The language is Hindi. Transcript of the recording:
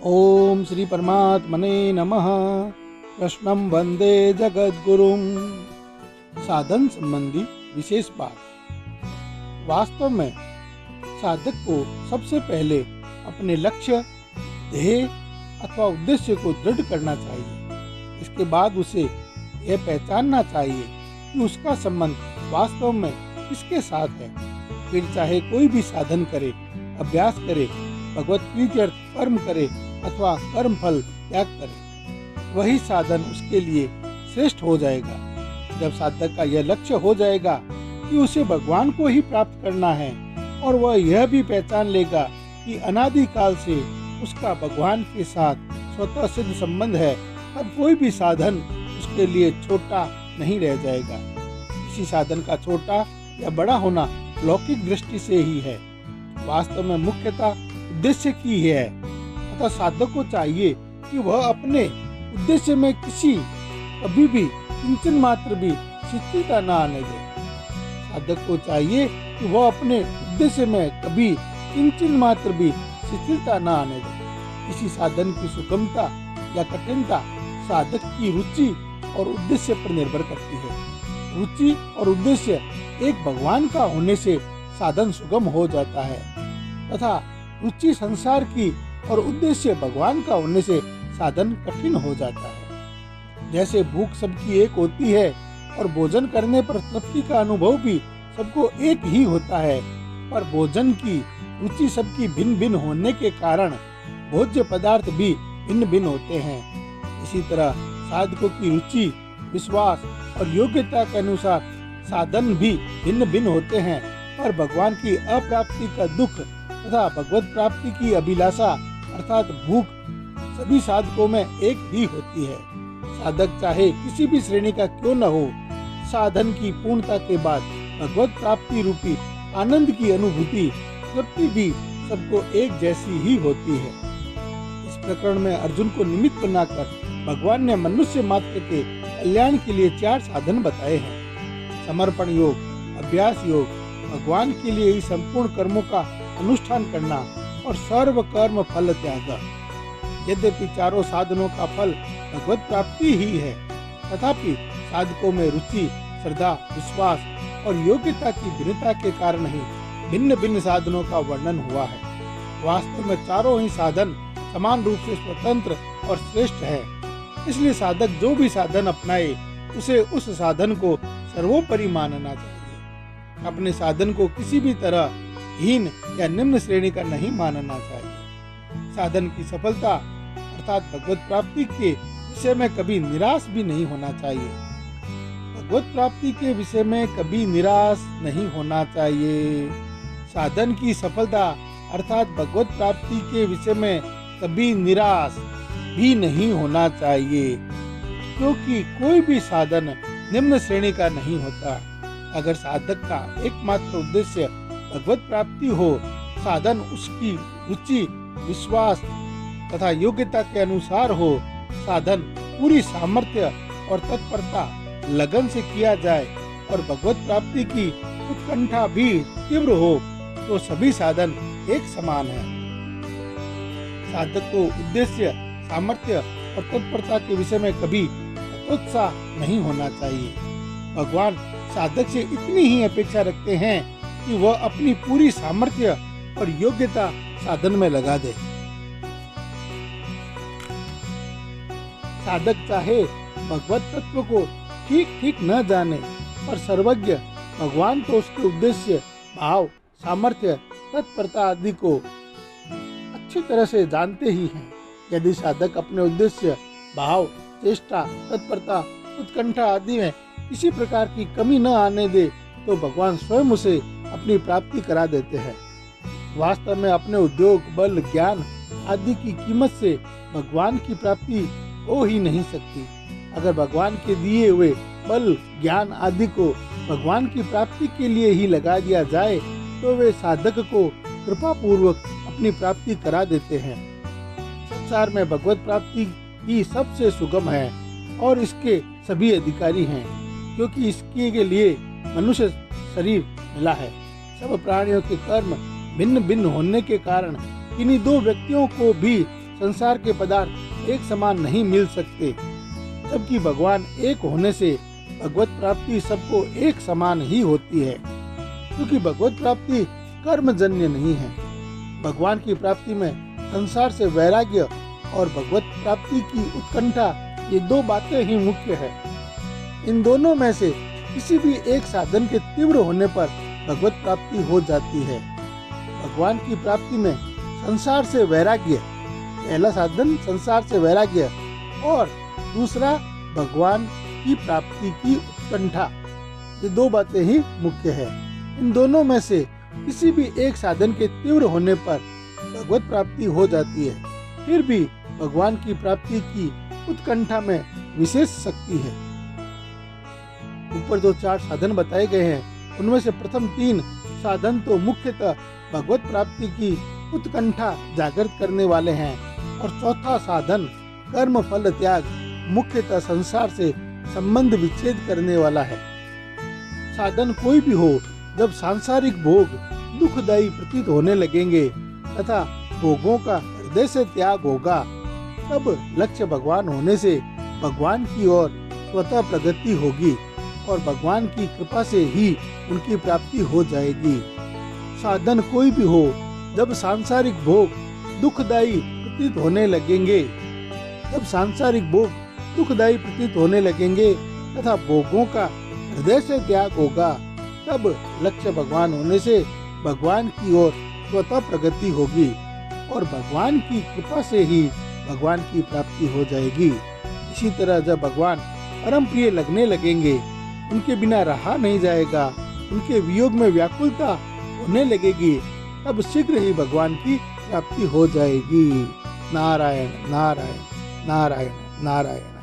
ओम श्री परमात्मने नमः। कृष्णं वंदे जगद्गुरुं। साधन संबंधी विशेष बात। वास्तव में साधक को सबसे पहले अपने लक्ष्य, ध्येय अथवा उद्देश्य को दृढ़ करना चाहिए। इसके बाद उसे यह पहचानना चाहिए कि उसका संबंध वास्तव में किसके साथ है। फिर चाहे कोई भी साधन करे, अभ्यास करे, भगवत प्रीत्यर्थ कर्म करे अथवा कर्म फल त्याग करे, वही साधन उसके लिए श्रेष्ठ हो जाएगा। जब साधक का यह लक्ष्य हो जाएगा कि उसे भगवान को ही प्राप्त करना है और वह यह भी पहचान लेगा कि अनादि काल से उसका भगवान के साथ स्वतः सिद्ध संबंध है, तब कोई भी साधन उसके लिए छोटा नहीं रह जाएगा। किसी साधन का छोटा या बड़ा होना लौकिक दृष्टि से ही है, वास्तव में मुख्यतः उद्देश्य की है। अतः साधक को चाहिए कि वह अपने उद्देश्य में कभी भी किंचन मात्र भी शिथिलता न आने दे। साधक को चाहिए कि वह अपने उद्देश्य में कभी किंचन मात्र भी शिथिलता न आने दे। किसी साधन की सुगमता या कठिनता साधक की रुचि और उद्देश्य पर निर्भर करती है। रुचि और उद्देश्य एक भगवान का होने से साधन सुगम हो जाता है तथा रुचि संसार की और उद्देश्य भगवान का होने से साधन कठिन हो जाता है। जैसे भूख सबकी एक होती है और भोजन करने पर तृप्ति का अनुभव भी सबको एक ही होता है, पर भोजन की रुचि सबकी भिन्न भिन्न होने के कारण भोज्य पदार्थ भी भिन्न भिन्न होते हैं। इसी तरह साधकों की रुचि, विश्वास और योग्यता के अनुसार साधन भी भिन्न भिन्न होते हैं, पर भगवान की अप्राप्ति का दुख तथा भगवत प्राप्ति की अभिलाषा अर्थात भूख सभी साधकों में एक ही होती है। साधक चाहे किसी भी श्रेणी का क्यों न हो, साधन की पूर्णता के बाद भगवत प्राप्ति रूपी आनंद की अनुभूति, तृप्ति भी सबको एक जैसी ही होती है। इस प्रकरण में अर्जुन को निमित्त बनाकर भगवान ने मनुष्य मात्र के कल्याण के लिए 4 साधन बताए हैं। समर्पण योग, अभ्यास योग, भगवान के लिए ही संपूर्ण कर्मों का अनुष्ठान करना और सर्व कर्म फल त्याग। यद्यपि चारों साधनों का फल भगवत प्राप्ति ही है, तथापि साधकों में रुचि, श्रद्धा, विश्वास और योग्यता की भिन्नता के कारण ही भिन्न भिन्न साधनों का वर्णन हुआ है। वास्तव में चारों ही साधन समान रूप से स्वतंत्र और श्रेष्ठ है। इसलिए साधक जो भी साधन अपनाए उसे उस साधन को सर्वोपरि मानना चाहिए। अपने साधन को किसी भी तरह हीन या निम्न श्रेणी का नहीं मानना चाहिए। साधन की सफलता अर्थात भगवत प्राप्ति के विषय में कभी निराश भी नहीं होना चाहिए। भगवत प्राप्ति के विषय में कभी निराश नहीं होना चाहिए। साधन की सफलता अर्थात भगवत प्राप्ति के विषय में कभी निराश भी नहीं होना चाहिए, क्योंकि कोई भी साधन निम्न श्रेणी का नहीं होता। अगर साधक का एकमात्र उद्देश्य भगवत प्राप्ति हो, साधन उसकी रुचि, विश्वास तथा योग्यता के अनुसार हो, साधन पूरी सामर्थ्य और तत्परता लगन से किया जाए और भगवत प्राप्ति की उत्कंठा भी तीव्र हो, तो सभी साधन एक समान है। साधक को उद्देश्य, सामर्थ्य और तत्परता के विषय में कभी हतोत्साह नहीं होना चाहिए। भगवान साधक से इतनी ही अपेक्षा रखते हैं कि वह अपनी पूरी सामर्थ्य और योग्यता साधन में लगा दे। साधक चाहे भगवत तत्व को ठीक ठीक न जाने, पर सर्वज्ञ भगवान तो उसके उद्देश्य, भाव, सामर्थ्य, तत्परता आदि को अच्छी तरह से जानते ही हैं। यदि साधक अपने उद्देश्य, भाव, चेष्टा, तत्परता, उत्कंठा आदि में किसी प्रकार की कमी न आने दे, तो भगवान स्वयं उसे अपनी प्राप्ति करा देते हैं। वास्तव में अपने उद्योग, बल, ज्ञान आदि की कीमत से भगवान की प्राप्ति हो ही नहीं सकती। अगर भगवान के दिए हुए बल, ज्ञान आदि को भगवान की प्राप्ति के लिए ही लगा दिया जाए, तो वे साधक को कृपा पूर्वक अपनी प्राप्ति करा देते हैं। संसार में भगवत प्राप्ति ही सबसे सुगम है और इसके सभी अधिकारी हैं, क्योंकि इसके लिए मनुष्य शरीर मिला है। सब प्राणियों के कर्म भिन्न भिन्न होने के कारण किन्हीं 2 व्यक्तियों को भी संसार के पदार्थ एक समान नहीं मिल सकते, जबकि भगवान एक होने से भगवत प्राप्ति सबको एक समान ही होती है, क्योंकि भगवत प्राप्ति कर्मजन्य नहीं है। भगवान की प्राप्ति में संसार से वैराग्य और भगवत प्राप्ति की उत्कंठा, ये दो बातें ही मुख्य है। इन दोनों में से किसी भी एक साधन के तीव्र होने पर भगवत प्राप्ति हो जाती है। भगवान की प्राप्ति में संसार से वैराग्य, पहला साधन संसार से वैराग्य और दूसरा भगवान की प्राप्ति की उत्कंठा, ये दो बातें ही मुख्य है। इन दोनों में से किसी भी एक साधन के तीव्र होने पर भगवत प्राप्ति हो जाती है। फिर भी भगवान की प्राप्ति की उत्कंठा में विशेष शक्ति है। ऊपर जो 4 साधन बताए गए हैं, उनमें से प्रथम 3 साधन तो मुख्यतः भगवत प्राप्ति की उत्कंठा जागृत करने वाले हैं, और चौथा साधन कर्म फल त्याग मुख्यतः संसार से संबंध विच्छेद करने वाला है। साधन कोई भी हो, जब सांसारिक भोग दुखदायी प्रतीत होने लगेंगे तथा भोगों का हृदय से त्याग होगा, तब लक्ष्य भगवान होने से भगवान की ओर स्वतः प्रगति होगी और भगवान की कृपा से ही उनकी प्राप्ति हो जाएगी। साधन कोई भी हो, जब सांसारिक भोग दुखदायी प्रतीत होने लगेंगे, जब सांसारिक भोग दुखदायी प्रतीत होने लगेंगे तथा भोगों का हृदय से त्याग होगा, तब लक्ष्य भगवान होने से भगवान की ओर स्वतः प्रगति होगी और भगवान की कृपा से ही भगवान की प्राप्ति हो जाएगी। इसी तरह जब भगवान परम प्रिय लगने लगेंगे, उनके बिना रहा नहीं जाएगा, उनके वियोग में व्याकुलता होने लगेगी, तब शीघ्र ही भगवान की प्राप्ति हो जाएगी। नारायण नारायण नारायण नारायण।